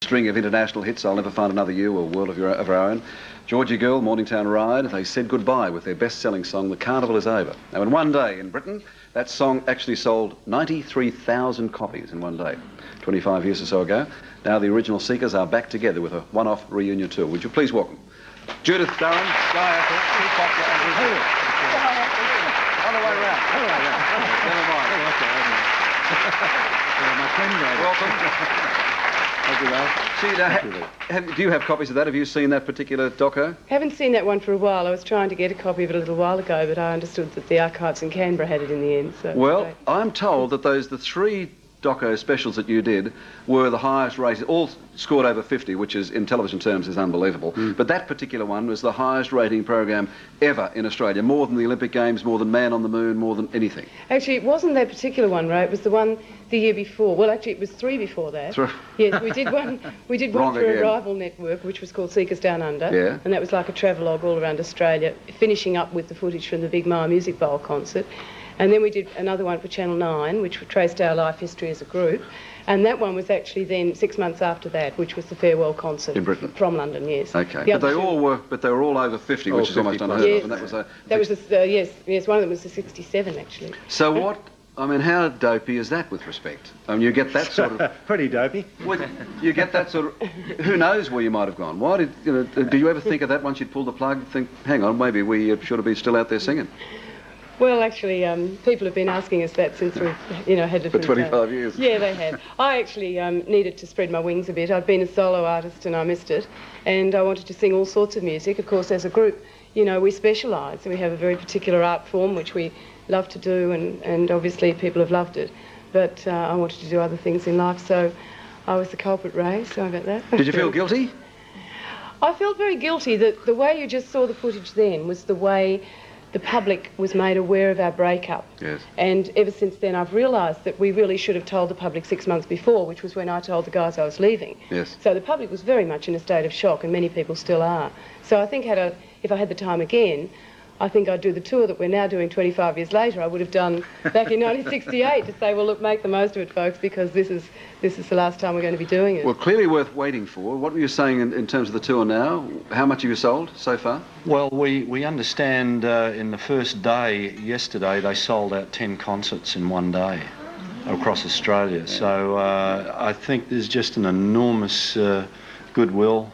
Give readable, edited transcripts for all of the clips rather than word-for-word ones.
string of international hits, I'll Never Find Another You, or World of Our Own. Georgie Girl, Morningtown Ride, they said goodbye with their best-selling song, The Carnival Is Over. Now, in one day in Britain, that song actually sold 93,000 copies in one day, 25 years or so ago. Now the original Seekers are back together with a one-off reunion tour. Would you please welcome Judith Durham, Guy Apple, Peacock, and Brisbane. Other way round. Never mind. My friend, welcome. Do you have copies of that? Have you seen that particular doco? Haven't seen that one for a while. I was trying to get a copy of it a little while ago, but I understood that the archives in Canberra had it in the end. So well, I'm told that the three doco specials that you did were the highest rated, all scored over 50, which is, in television terms, is unbelievable. But that particular one was the highest rating program ever in Australia, more than the Olympic Games, more than Man on the Moon, more than anything. Actually, it wasn't that particular one, Ray. It was the one the year before. Well, actually, it was three before that. Yes, we did one. We did one for a rival network, which was called Seekers Down Under. Yeah. And that was like a travelogue all around Australia, finishing up with the footage from the Big Mile Music Bowl concert. And then we did another one for Channel 9, which traced our life history as a group. And that one was actually then 6 months after that, which was the farewell concert. In Britain? From London, yes. Okay. But they were all over 50, which is almost unheard of. And that was yes, one of them was a 67, actually. So what, I mean, how dopey is that with respect? I mean, you get that sort of... Pretty dopey. You get that sort of... Who knows where you might have gone? Why do you ever think of that once you'd pulled the plug, think, hang on, maybe we should have been still out there singing? Well, actually, people have been asking us that since we've, had different... For 25 years. Yeah, they have. I actually needed to spread my wings a bit. I'd been a solo artist and I missed it. And I wanted to sing all sorts of music. Of course, as a group, we specialise. We have a very particular art form, which we love to do, and obviously people have loved it. But I wanted to do other things in life, so I was the culprit, Ray. Sorry about that. Did you feel guilty? I felt very guilty. That the way you just saw the footage then was the way the public was made aware of our breakup. Yes. And ever since then I've realised that we really should have told the public 6 months before, which was when I told the guys I was leaving. Yes. So the public was very much in a state of shock, and many people still are. So I think if I had the time again, I think I'd do the tour that we're now doing 25 years later. I would have done back in 1968 to say, well, look, make the most of it, folks, because this is the last time we're going to be doing it. Well, clearly worth waiting for. What were you saying in terms of the tour now? How much have you sold so far? Well, we understand in the first day, yesterday, they sold out 10 concerts in one day across Australia. Yeah. So I think there's just an enormous goodwill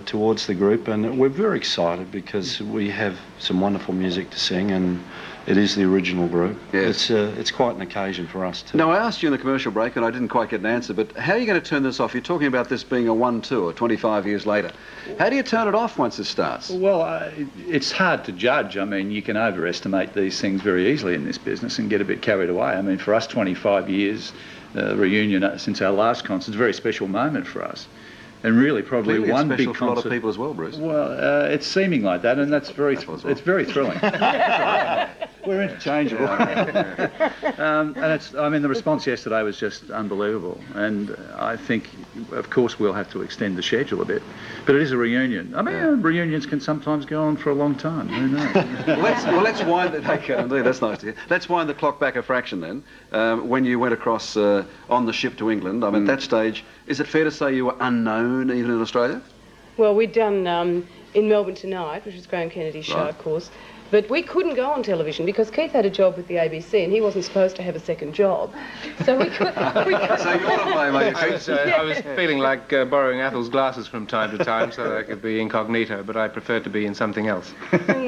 towards the group, and we're very excited because we have some wonderful music to sing, and it is the original group. Yes. It's quite an occasion for us too. Now, I asked you in the commercial break, and I didn't quite get an answer, but how are you going to turn this off? You're talking about this being a one tour 25 years later. How do you turn it off once it starts? Well, it's hard to judge. I mean, you can overestimate these things very easily in this business and get a bit carried away. I mean, for us, 25 years, reunion since our last concert, is a very special moment for us. And really, probably one big concert for a lot of people as well, Bruce. Well, it's seeming like that, and that's it's very thrilling. We're interchangeable. And the response yesterday was just unbelievable. And I think, of course, we'll have to extend the schedule a bit. But it is a reunion. I mean, reunions can sometimes go on for a long time. Who knows? let's wind it. Okay, indeed, that's nice to hear. Let's wind the clock back a fraction then. When you went across on the ship to England, I mean, at that stage, is it fair to say you were unknown even in Australia? Well, we'd done In Melbourne Tonight, which was Graham Kennedy's show, of course. But we couldn't go on television because Keith had a job with the ABC and he wasn't supposed to have a second job. So we couldn't. So you're to blame, are you? I was feeling like borrowing Ethel's glasses from time to time so that I could be incognito, but I preferred to be in something else.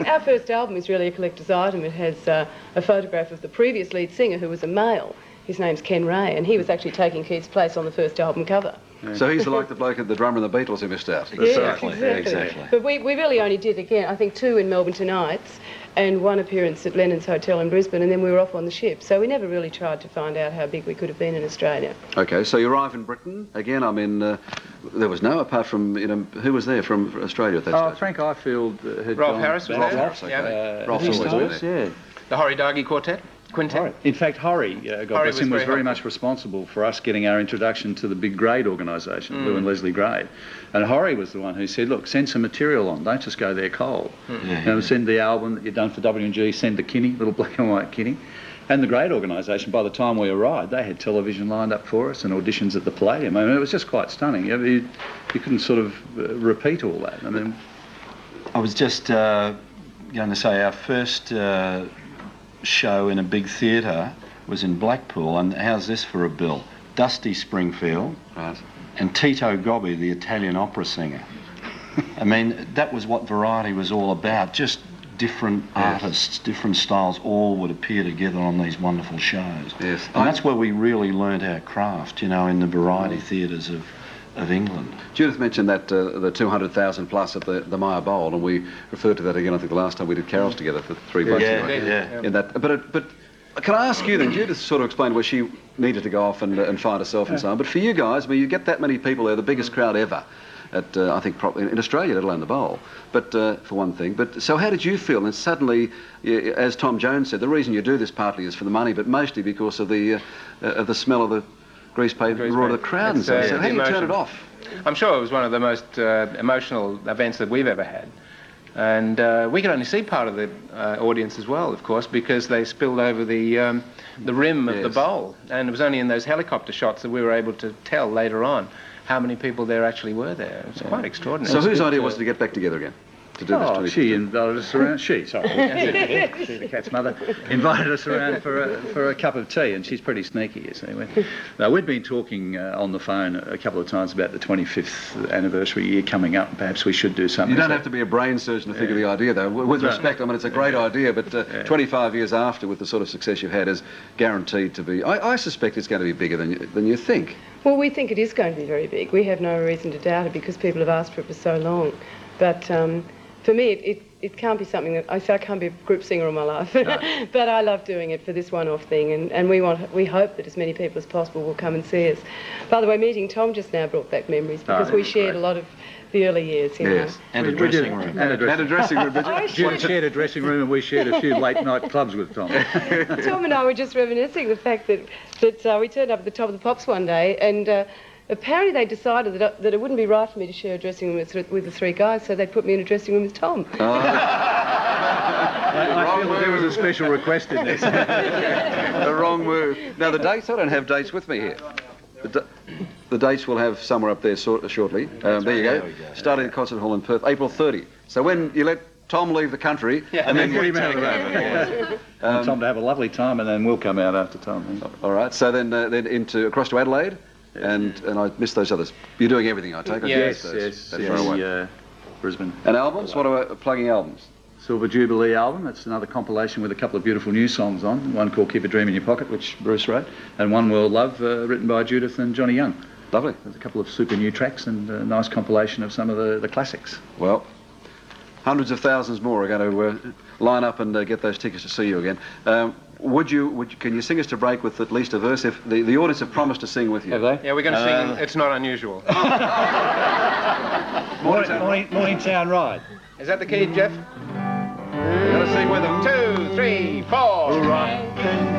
Our first album is really a collector's item. It has a photograph of the previous lead singer, who was a male. His name's Ken Ray, and he was actually taking Keith's place on the first album cover. So he's like the bloke at the drummer in the Beatles who missed out. Exactly. But we really only did, again, I think 2 in Melbourne Tonights and 1 appearance at Lennon's Hotel in Brisbane, and then we were off on the ship. So we never really tried to find out how big we could have been in Australia. Okay, so you arrive in Britain. Again, I mean, there was no, apart from, who was there from Australia at that stage? Frank Ifield had Rolf gone Harris was back. there. Rolf Harris, okay. Rolf's always been there. The Horry Dargie Quintet. In fact, Horry, God bless him, was very much responsible for us getting our introduction to the big Grade organisation, Lou and Leslie Grade. And Horry was the one who said, look, send some material on, don't just go there cold. Send the album that you've done for W&G, send the Kinney, little black and white Kinney. And the great organisation, by the time we arrived, they had television lined up for us and auditions at the Palladium. I mean, it was just quite stunning. You couldn't sort of repeat all that. I mean, I was just going to say our first show in a big theatre was in Blackpool, and how's this for a bill? Dusty Springfield and Tito Gobbi, the Italian opera singer. I mean, that was what Variety was all about, just different artists, different styles, all would appear together on these wonderful shows. Yes. And that's where we really learnt our craft, you know, in the variety theatres of England. Judith mentioned that the 200,000 plus at the Maya Bowl, and we referred to that again, I think, the last time we did carols together for $3. In that, but can I ask you then, Judith sort of explained where she needed to go off and find herself and so on, but for you guys, I mean, you get that many people there, the biggest crowd ever, at, I think, probably in Australia, let alone the Bowl, but for one thing. But so how did you feel? And suddenly, as Tom Jones said, the reason you do this partly is for the money, but mostly because of the smell of the grease paint, the roar of the crowd and so on. So how do you turn it off? I'm sure it was one of the most emotional events that we've ever had. And we could only see part of the audience as well, of course, because they spilled over the rim of the bowl. And it was only in those helicopter shots that we were able to tell later on how many people there actually were there. It's quite extraordinary. So whose idea was it to get back together again? To do this she invited us around. She's the cat's mother. Invited us around for a cup of tea, and she's pretty sneaky, you see. Now, we'd been talking on the phone a couple of times about the 25th anniversary year coming up. Perhaps we should do something. You don't have to be a brain surgeon to think of the idea, though. With respect, I mean, it's a great idea, but 25 years after, with the sort of success you've had, is guaranteed to be. I suspect it's going to be bigger than you think. Well, we think it is going to be very big. We have no reason to doubt it because people have asked for it for so long. But for me, it can't be something that I can't be a group singer all my life. No. But I love doing it for this one-off thing, and we hope that as many people as possible will come and see us. By the way, meeting Tom just now brought back memories because we shared a lot lot of the early years, you know. And a dressing room. And a dressing room, Bridget. Judy shared a dressing room and we shared a few late night clubs with Tom. Tom and I were just reminiscing the fact that we turned up at the Top of the Pops one day, and apparently they decided that it wouldn't be right for me to share a dressing room with the three guys, so they put me in a dressing room with Tom. I feel there was a special request in this. The wrong move. Now, the dates, I don't have dates with me here. The dates we'll have somewhere up there shortly. There you go. Starting at Concert Hall in Perth, April 30. So when you let Tom leave the country, and then get him out of the way. Want Tom to have a lovely time, and then we'll come out after Tom. All right. So then across to Adelaide, and I missed those others. You're doing everything, I take it. Yes. Brisbane. And albums? What about plugging albums? Silver Jubilee album. It's another compilation with a couple of beautiful new songs on. One called Keep a Dream in Your Pocket, which Bruce wrote, and One World Love, written by Judith and Johnny Young. Lovely. There's a couple of super new tracks and a nice compilation of some of the classics. Well, hundreds of thousands more are going to line up and get those tickets to see you again. Can you sing us to break with at least a verse? If the audience have promised to sing with you. Have they? Yeah, we're going to sing It's Not Unusual. Morning Town Ride. Is that the key, Jeff? We're going to sing with them. 2, 3, 4. Right.